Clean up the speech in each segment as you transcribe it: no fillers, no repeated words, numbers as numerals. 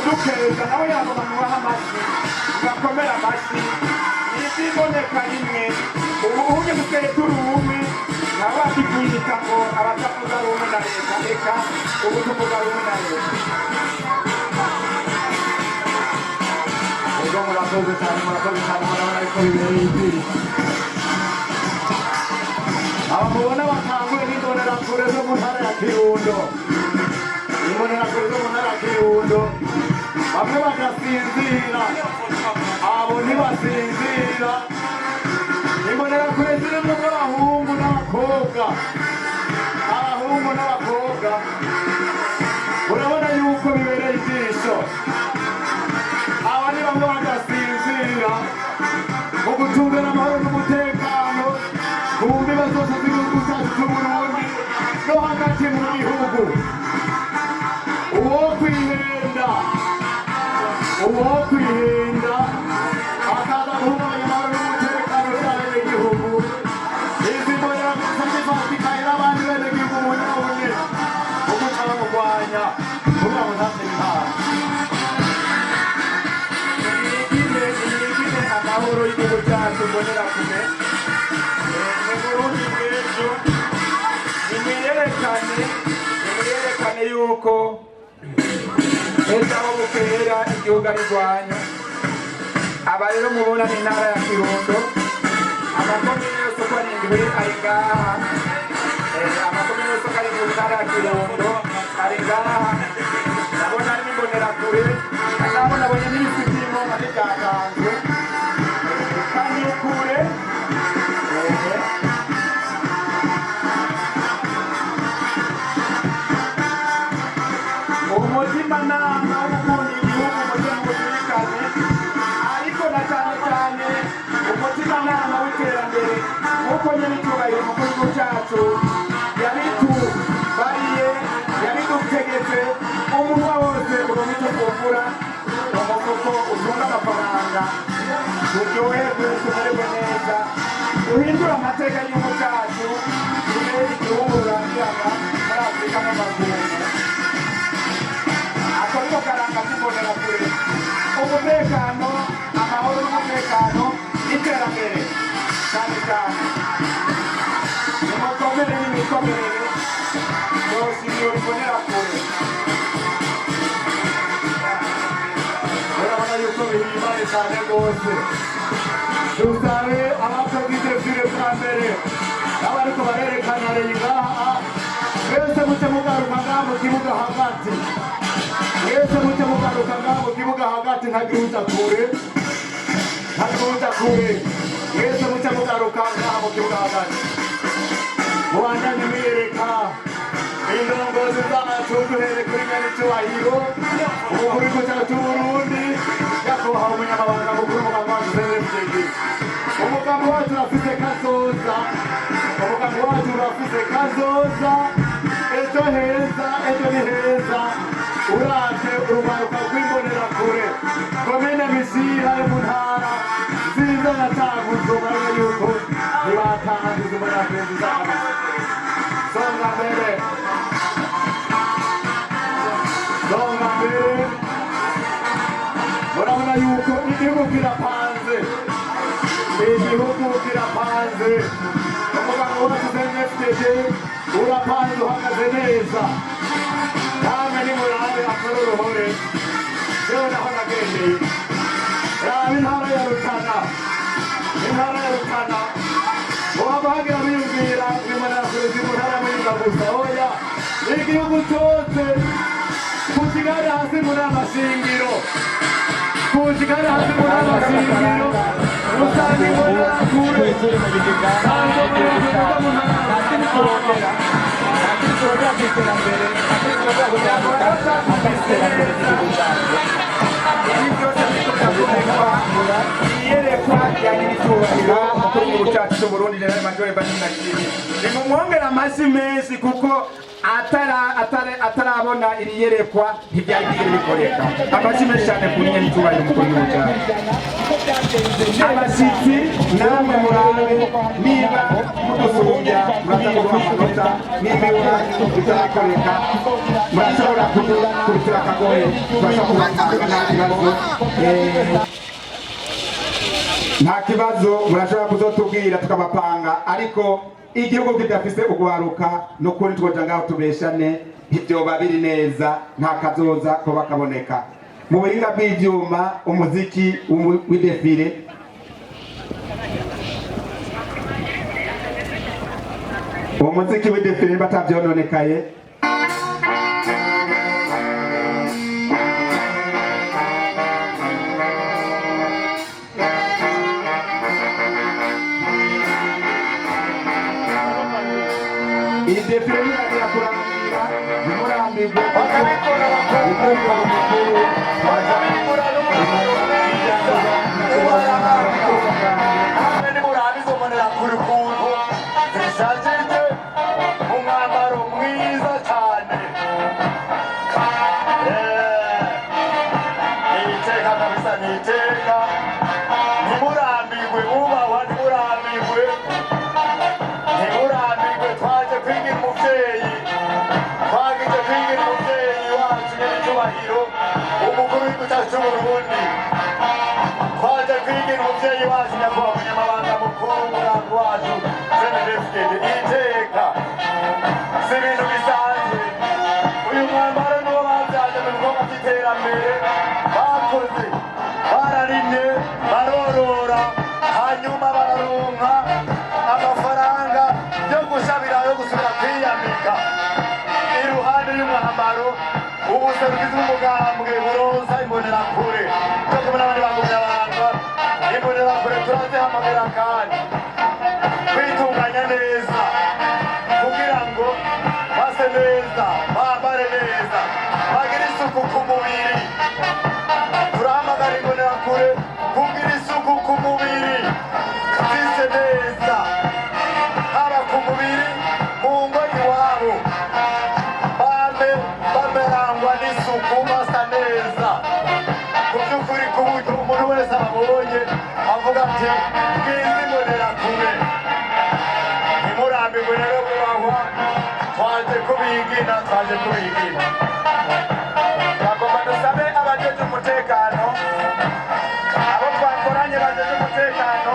kudukeza nawe yagomba mubaha amashyi ugakomera amashyi n'ibyiboneka rimwe ubu uje duteye turi ubumwe nawe wakikuyita ngo abatavuga rumwe na leta reka ubu tuvuga rumwe na leta ubwo murakoze cyane murabona ariko bibereye ibyiri aba mubona bakanguye n'imbonerakure zo mu ntara ya Kirundo imbonerakure zo mu ntara ya Kirundo bamwe badasinzira abo ntibasinzira imbonerakure zirimo abahungu n'abakobwa urabona yuko bibereye ijisho aba ni bamwe badasinzira mu gucungira amahoro n'umutekano ku mbibe zose z'igihugu cyacu cy'Uburundi no hagati mu gihugu uwo kwihenda akaza guhungabanya amahoro n'umutekano by'abenegihugu izi mbonerakure zifatikaye n'abandi benegihugu mu nyabune umuco bamurwanya kugira ngo ntatse intara niyigine amahoro y'igihugu cyacu mbonerakure mu Burundi bw'ejo nimuyerekane yuko ejo aho bukera igihugu ari rwanyu aba rero mubona ni intara ya Kirundo amakomine yose uko arindwi ari ngaha amakomine yose uko ari mu ntara ya Kirundo ari ngaha nabona ari n'imbonerakure nabonye n'ibiti birimo ari byatanzwe kandi ukure umutimanama wo gukunda igihugu mujye muzirikane ariko na cyane cyane umutimanama w'iterambere nk'uko nyine icyubahiro umukuru w'igihugu cyacu yabitubariye yabidutegetse umunwa wose ubona icyo twungura umufuko utunga amafaranga turyoherwe tumererwe neza duhindure amateka y'igihugu cyacu tubere igihugu rurangirana muri Afurika n'amakungu akariko karanga k'imbonerakure umutekano amahoro n'umutekano n'iterambere cyane cyane nimukomere n'imikomerere yose iyo imbonerakure urabona yuko bihimbaye cyane rwose dusabe abakoze fire bwa mbere n'abariko barerekana ngaha mwese muce mugaruka ngaha mu kibuga hagati mwese muce mugaruka ngaha mu kibuga hagati ntagire uja kure mwese muce mugaruka ngaha mu kibuga hagati mubandanye mwiyereka indongozi zacu duhere kuri nyanicyubahiro umukuru w'igihugu cyacu cy'Uburundi nyakubahwa umunyamabanga mukuru w'umugambwe wacu CNDD umugambi wacu urafise kazoza ejo heza ejo ni heza uravye urubaruka rw'imbonerakure komine Mishiha yo mu ntara nziza ya Cankuzo urabona yuko ntibatangiza imbonerakure zizana songa mbere urabona yuko igihugu kirapanze umuganga wacu CNDD urapanze uhagaze neza namwe nimurabe akora uruhore jewe naho nagendeye raba intara ya Rutana uhabahagira biyumvira imbonerakure mu ntara ya Muyinga gusa oya igihugu cyose kusigare hasi muri amashingiro usanga imbonerakure iyerekwa rya nyiricyubahiro umukuru w'igihugu cyacu cy'Uburundi General Major Evariste Ndayishimiye nimumwongere amashyi menshi kuko atarabona iri yerekwa ntibyari bigire bikoreka amashyi menshi cyane kuri nyiricyubahiro umukuru w'igihugu cyacu abashyitsi namwe murabe niba mudusumbya muraza kuduha amanota n'imiburire bitarakoreka murashobora kudukurikira akagoye turashobora kubatanga nta kibazo nta kibazo murashobora kuzotubwira tukabapanga ariko igihugu kidafise ugwaruka n'ukuri twoja ngaho tubeshane ivyoba biri neza nta kazoza ko bakaboneka mu buhinga bw'ivyuma umuziki w'idefile umuziki w'idefile batavyononekaye idefile niragira kurangira ntimurambirwe bakabikora bakabikora umukuru bakabikora n'umukuru hamwe nimurabizo mbonera kuri kuntu zishajije umwambaro mwiza cyane niteka kabisa niteka ntimurambirwe bubahwa ntimurambirwe twaje kwigira umuvyeyi twagije kwigira umuvyeyi wacu nyir'icyubahiro umukuru w'igihugu cyacu c'Uburundi twaje kwigira umuvyeyi wacu nyakubahwa umunyamabanga mukuru w'umurango wacu senedefugede iteka si ibintu bisanzwe uyu mwambaro niwo bavyaje mu bikorwa vy'iterambere bakoze bararimye barorora hanyuma bararonka amafaranga yo gushabira yo gusubira kwiyambika iruhande y'umwambaro ubuserukizi bw'umugambwe buronsa imbonerakure cyo kumwe n'abandi bagumyabanga imbonerakure turazihamagara kandi kwitunganya neza kugira ngo base neza bambare neza bagire isuku ku mubiri turahamagara imbonerakure kugira isuku ku mubiri zise neza haba ku mubiri mu ngo iwabo bamerangwa n'isuku basa neza ku by'ukuri ku buryo umuntu wese ababonye avuga ati bwiza imbonerakure ntimurambirwe rero kubahwa twaje kubigina bagomba dusabe abajeje umutekano abo twakoranye bajeje umutekano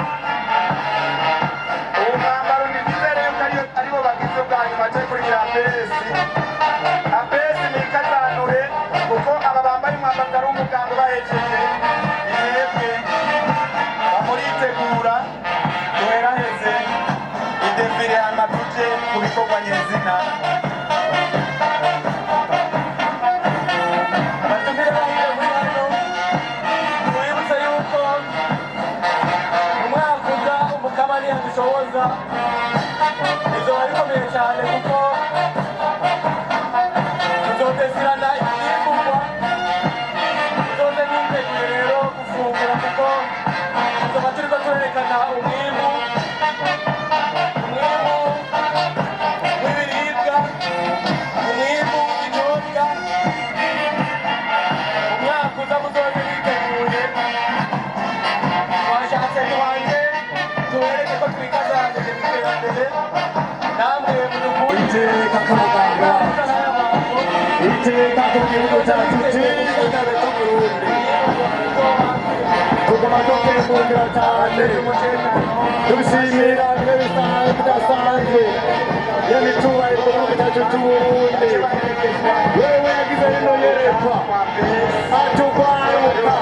umwambaro ni bizere yuko aribo bagize ubwa nyuma cyo kurira apesi nikatanure kuko aba bambaye umwambaro ari umuganga bahejeje mwebwe bamuritegura duheraheze idefile amatuje ku bikorwa nyezina batumire bahire muri hano twibutse yuko umwaka uza umukama ntiyadushoboza izoba rikomeye cyane kuko tuzotezirana ibyimburwa tuzoze n'imiteguye rero gufungura kuko tuzoba turiko turerekana umwimbu w'ibiribwa umwimbu w'ibinyobwa umwaka uza muzoze mwiteguye twashatse tubanze tubereke ko twikazanije mu iterambere namwe mudukure iteka k'umuganga iteka ku gihugu cyacu cyiza cy'Uburundi tuguma dukengurira cyane dushimira ibisanzwe bidasanzwe y'ibitubahiro mu gihugu cyacu cy'Uburundi wewe yagize rino yerekwa atugwaruka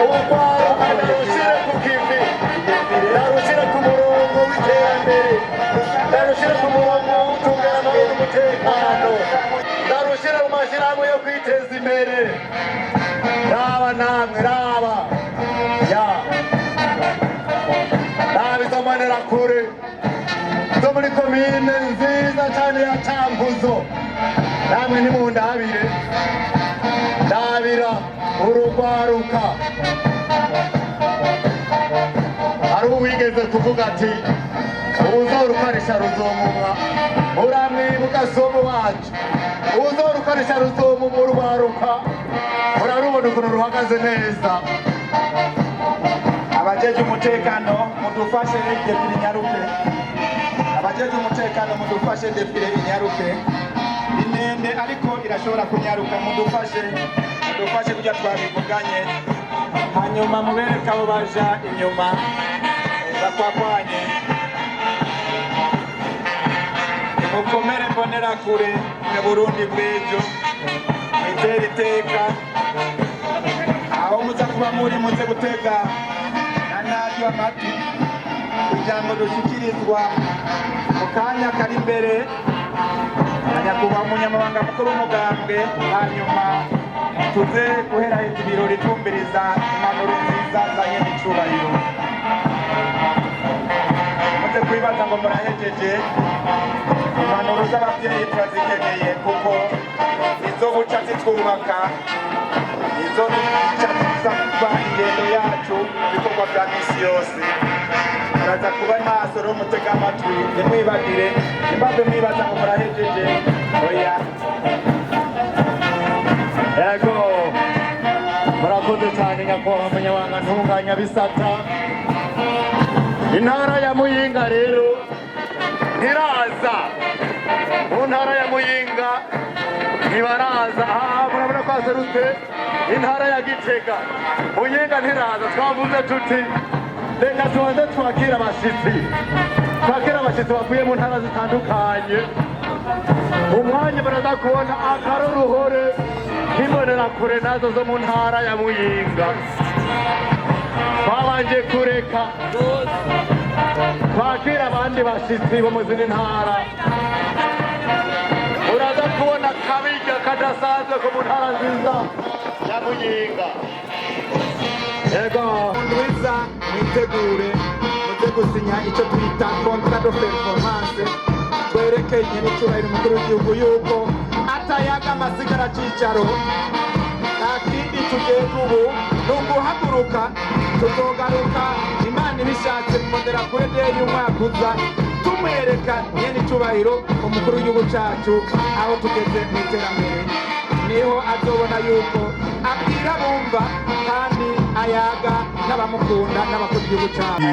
ugwaruka ndarushire ku kivi ndarushire ku murongo w'iterambere ndarushire ku murongo w'ubutumwa n'umutekano ndarushire mu mashyirahamwe yo kwiteza imbere raba namwe raba izo mbonerakure zo muri komine nziza cyane ya Cankuzo namwe nimundabire ndabira urugwaruka hari uwigeze kuvuga ati uzorukarisha ruzomumwa muramwibuka somo wacu uzorukarisha ruzomumwa urwaruka murarubona ukuntu ruhagaze neza abajeje umutekano mudufashe defile nyaruke abajeje umutekano mudufashe defile inyaruke inende ariko irashobora kunyaruka mudufashe kujya twabivuganye hanyuma mubereka abo baja inyuma bakwakwanye mukomere mbonera kure mu Burundi bw'ejo mwitera iteka aho muza kuba muri muze gutega nanaryo amatwi ijambo dushikirizwa mu kanya kari imbere nyakubahwa umunyamabanga mukuru w'umugambwe hanyuma tuze guheraheza ibirori twumviriza impanuro nziza za nyen'icubahiro muze kwibaza ngo murahejeje impanuro z'ababyeyi turazikeneye kuko izo buca zitwubaka izo buca zisaba ingendo yacu mu bikorwa bya misi yose muraza kuba maso rero mutega amatwi ntimwibagire nimbaze mwibaza ngo murahejeje oya yego murakoze cyane nyakubahwa umunyamabanga ntunganya bisata intara ya Muyinga rero ntiraza mu ntara ya Muyinga ntibaraza murabona ko haserutse intara ya Gitega Muyinga ntiraza twavuze tuti reka tubanze twakira abashyitsi bavuye mu ntara zitandukanye umwanya baraza kubona akaroruhore k'imbonera kure nazo zo mu ntara ya Muyinga babanje kureka twakira abandi bashyitsi bo mu zindi ntara uraza kubona kabirya kadasanzwe ko mu ntara nziza ya Muyinga yego ndwiza mwitegure muze gusinya icyo twita contrat de performance twerekeye n'icubahiro umukuru w'igihugu yuko atayaga amasigara cicaro nta kindi tugenda ubu ni uguhaguruka tuzogaruka Imana ibishatse mbonera kure deyi umwaka uza tumwereka nyen'icubahiro umukuru w'igihugu cacu aho tugeze mu iterambere niho azobona yuko abwira bumva kandi ayaga n'abamukunda n'abakunda igihugu cyabo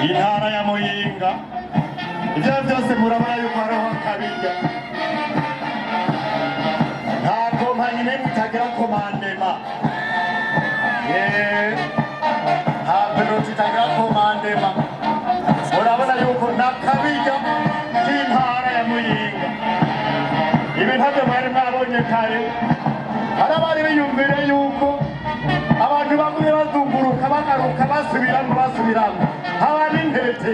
intara ya Muyinga ibyo byose murabona yuko hariho kabirya nta kompanyi n'imwe itagira komandema nta peloti itagira komandema murabona yuko nta kabirya k'intara ya Muyinga ibi ntabyo mwari mwabonye kare hari abari biyumvire yuko abantu bagumye bazunguruka bagaruka basubiramo haba n'intete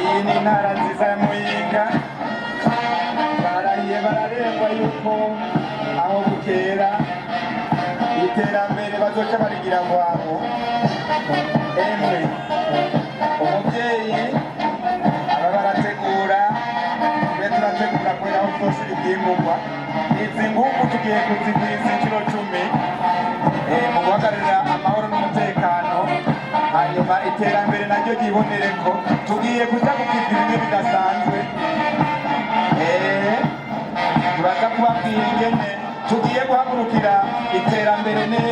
iyi ni intara nziza ya Muyinga barahiye bararengwa yuko aho bukera iterambere bazoca barigira wabo emwe umubyeyi aba barategura tube turategura kubera aho tuzoshira ivyimburwa izi nguvu tugiye kuzigwiza incuro 10 mu guhagararira amahoro n'umutekano hanyuma iterambere naryo ryibonereko tugiye kuja kukiza bimwe bidasanzwe turaza kubabwira ingene tugiye guhagurukira iterambere neza.